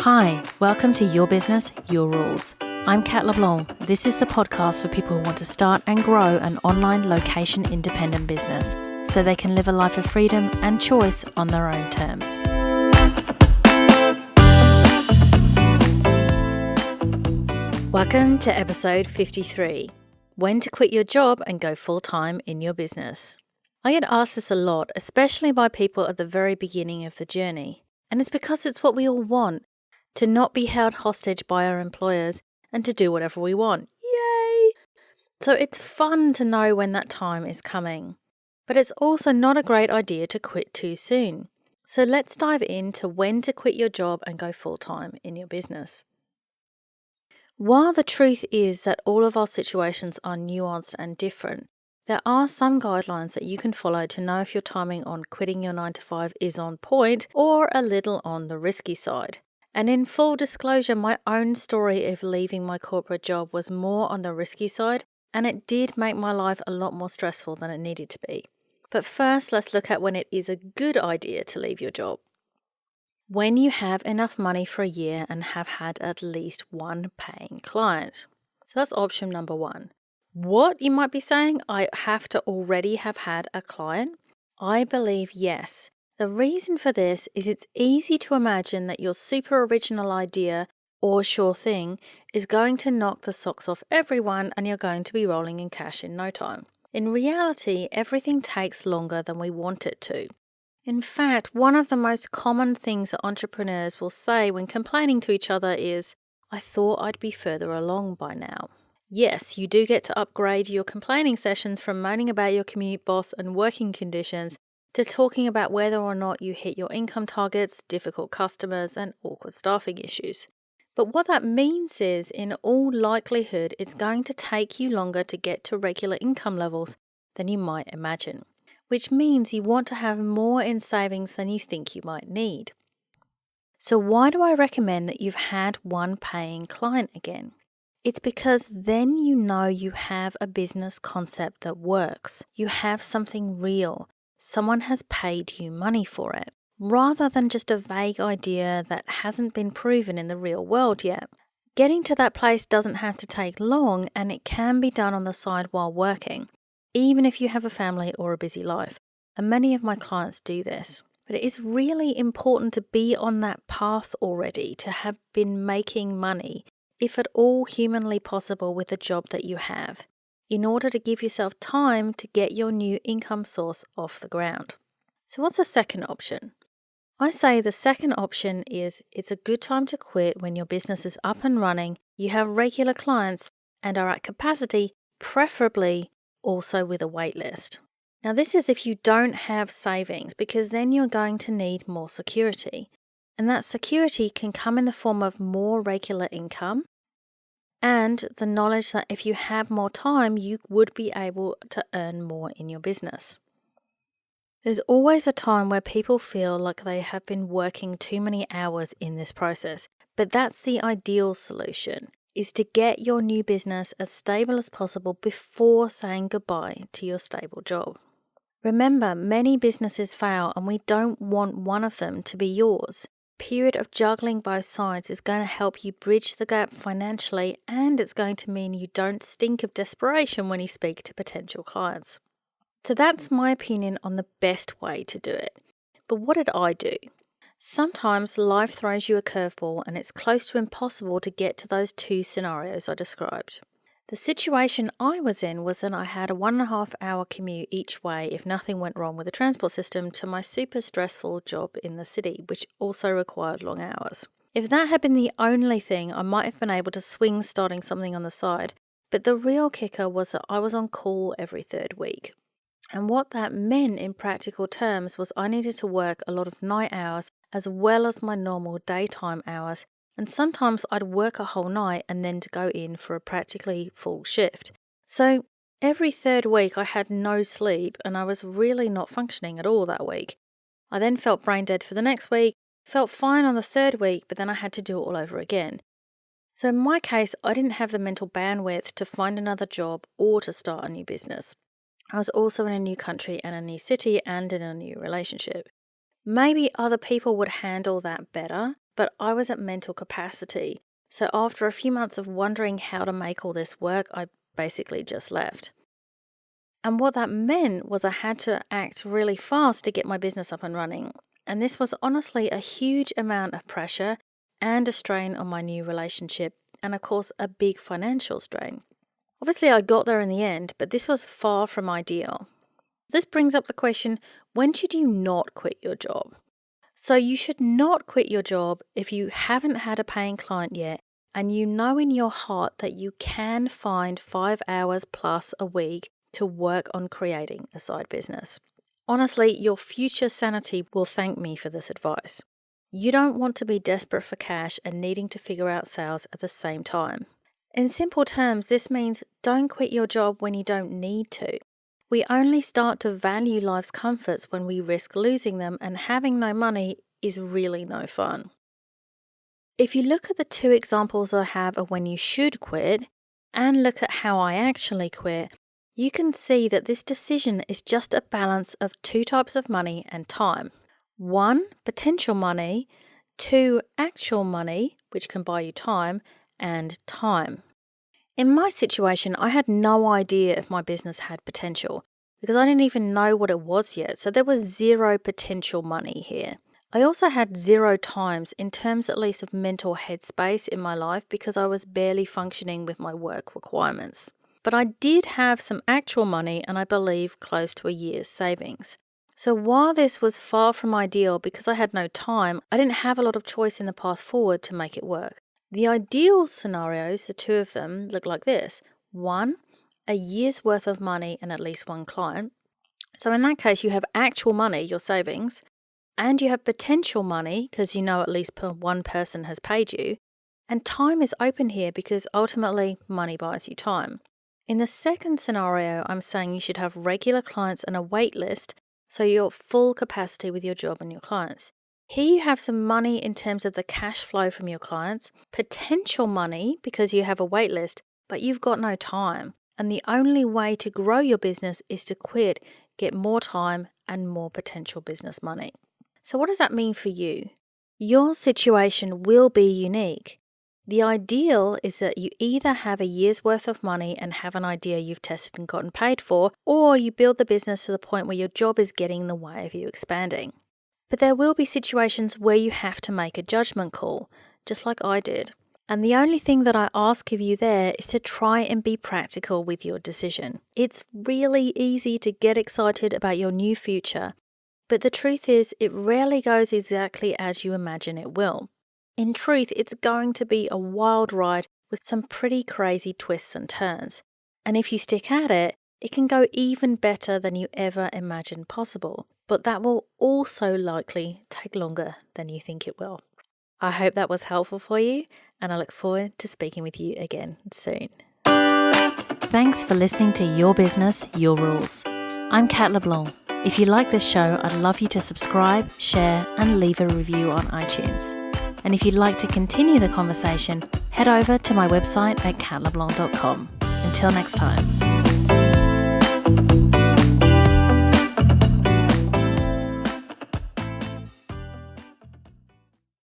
Hi, welcome to Your Business, Your Rules. I'm Kat LeBlanc. This is the podcast for people who want to start and grow an online location-independent business so they can live a life of freedom and choice on their own terms. Welcome to episode 53, When to Quit Your Job and Go Full-Time in Your Business. I get asked this a lot, especially by people at the very beginning of the journey. And it's because it's what we all want, to not be held hostage by our employers and to do whatever we want. Yay! So it's fun to know when that time is coming. But it's also not a great idea to quit too soon. So let's dive into when to quit your job and go full-time in your business. While the truth is that all of our situations are nuanced and different, there are some guidelines that you can follow to know if your timing on quitting your 9-to-5 is on point or a little on the risky side. And in full disclosure, my own story of leaving my corporate job was more on the risky side, and it did make my life a lot more stressful than it needed to be. But first, let's look at when it is a good idea to leave your job. When you have enough money for a year and have had at least one paying client. So that's option number one. What, you might be saying, I have to already have had a client? I believe yes. The reason for this is it's easy to imagine that your super original idea or sure thing is going to knock the socks off everyone and you're going to be rolling in cash in no time. In reality, everything takes longer than we want it to. In fact, one of the most common things that entrepreneurs will say when complaining to each other is, I thought I'd be further along by now. Yes, you do get to upgrade your complaining sessions from moaning about your commute, boss, and working conditions to talking about whether or not you hit your income targets, difficult customers, and awkward staffing issues. But what that means is, in all likelihood, it's going to take you longer to get to regular income levels than you might imagine, which means you want to have more in savings than you think you might need. So why do I recommend that you've had one paying client again? It's because then you know you have a business concept that works. You have something real. Someone has paid you money for it, rather than just a vague idea that hasn't been proven in the real world yet. Getting to that place doesn't have to take long, and it can be done on the side while working, even if you have a family or a busy life. And many of my clients do this. But it is really important to be on that path already, to have been making money, if at all humanly possible, with the job that you have, in order to give yourself time to get your new income source off the ground. So what's the second option? I say the second option is it's a good time to quit when your business is up and running, you have regular clients, and are at capacity, preferably also with a wait list. Now this is if you don't have savings, because then you're going to need more security. And that security can come in the form of more regular income and the knowledge that if you have more time, you would be able to earn more in your business. There's always a time where people feel like they have been working too many hours in this process, but that's the ideal solution, is to get your new business as stable as possible before saying goodbye to your stable job. Remember, many businesses fail and we don't want one of them to be yours. Period of juggling both sides is going to help you bridge the gap financially, and it's going to mean you don't stink of desperation when you speak to potential clients. So that's my opinion on the best way to do it. But what did I do? Sometimes life throws you a curveball and it's close to impossible to get to those two scenarios I described. The situation I was in was that I had a 1.5-hour commute each way if nothing went wrong with the transport system to my super stressful job in the city, which also required long hours. If that had been the only thing, I might have been able to swing starting something on the side, but the real kicker was that I was on call every third week. And what that meant in practical terms was I needed to work a lot of night hours as well as my normal daytime hours, and sometimes I'd work a whole night and then to go in for a practically full shift. So every third week I had no sleep and I was really not functioning at all that week. I then felt brain dead for the next week, felt fine on the third week, but then I had to do it all over again. So in my case, I didn't have the mental bandwidth to find another job or to start a new business. I was also in a new country and a new city and in a new relationship. Maybe other people would handle that better, but I was at mental capacity. So after a few months of wondering how to make all this work, I basically just left. And what that meant was I had to act really fast to get my business up and running. And this was honestly a huge amount of pressure and a strain on my new relationship, and of course, a big financial strain. Obviously, I got there in the end, but this was far from ideal. This brings up the question, when should you not quit your job? So you should not quit your job if you haven't had a paying client yet and you know in your heart that you can find 5 hours plus a week to work on creating a side business. Honestly, your future sanity will thank me for this advice. You don't want to be desperate for cash and needing to figure out sales at the same time. In simple terms, this means don't quit your job when you don't need to. We only start to value life's comforts when we risk losing them, and having no money is really no fun. If you look at the 2 examples I have of when you should quit and look at how I actually quit, you can see that this decision is just a balance of 2 types of money and time. 1, potential money, 2, actual money, which can buy you time, and time. In my situation, I had no idea if my business had potential because I didn't even know what it was yet, so there was 0 potential money here. I also had 0 times in terms at least of mental headspace in my life because I was barely functioning with my work requirements. But I did have some actual money and I believe close to a year's savings. So while this was far from ideal because I had no time, I didn't have a lot of choice in the path forward to make it work. The ideal scenarios, the 2 of them, look like this. 1, a year's worth of money and at least 1 client. So in that case, you have actual money, your savings, and you have potential money because you know at least 1 person has paid you. And time is open here because ultimately money buys you time. In the second scenario, I'm saying you should have regular clients and a wait list, so you're full capacity with your job and your clients. Here you have some money in terms of the cash flow from your clients, potential money because you have a wait list, but you've got no time. And the only way to grow your business is to quit, get more time and more potential business money. So what does that mean for you? Your situation will be unique. The ideal is that you either have a year's worth of money and have an idea you've tested and gotten paid for, or you build the business to the point where your job is getting in the way of you expanding. But there will be situations where you have to make a judgment call, just like I did. And the only thing that I ask of you there is to try and be practical with your decision. It's really easy to get excited about your new future, but the truth is it rarely goes exactly as you imagine it will. In truth, it's going to be a wild ride with some pretty crazy twists and turns. And if you stick at it, it can go even better than you ever imagined possible. But that will also likely take longer than you think it will. I hope that was helpful for you, and I look forward to speaking with you again soon. Thanks for listening to Your Business, Your Rules. I'm Kat LeBlanc. If you like this show, I'd love you to subscribe, share, and leave a review on iTunes. And if you'd like to continue the conversation, head over to my website at katleblanc.com. Until next time.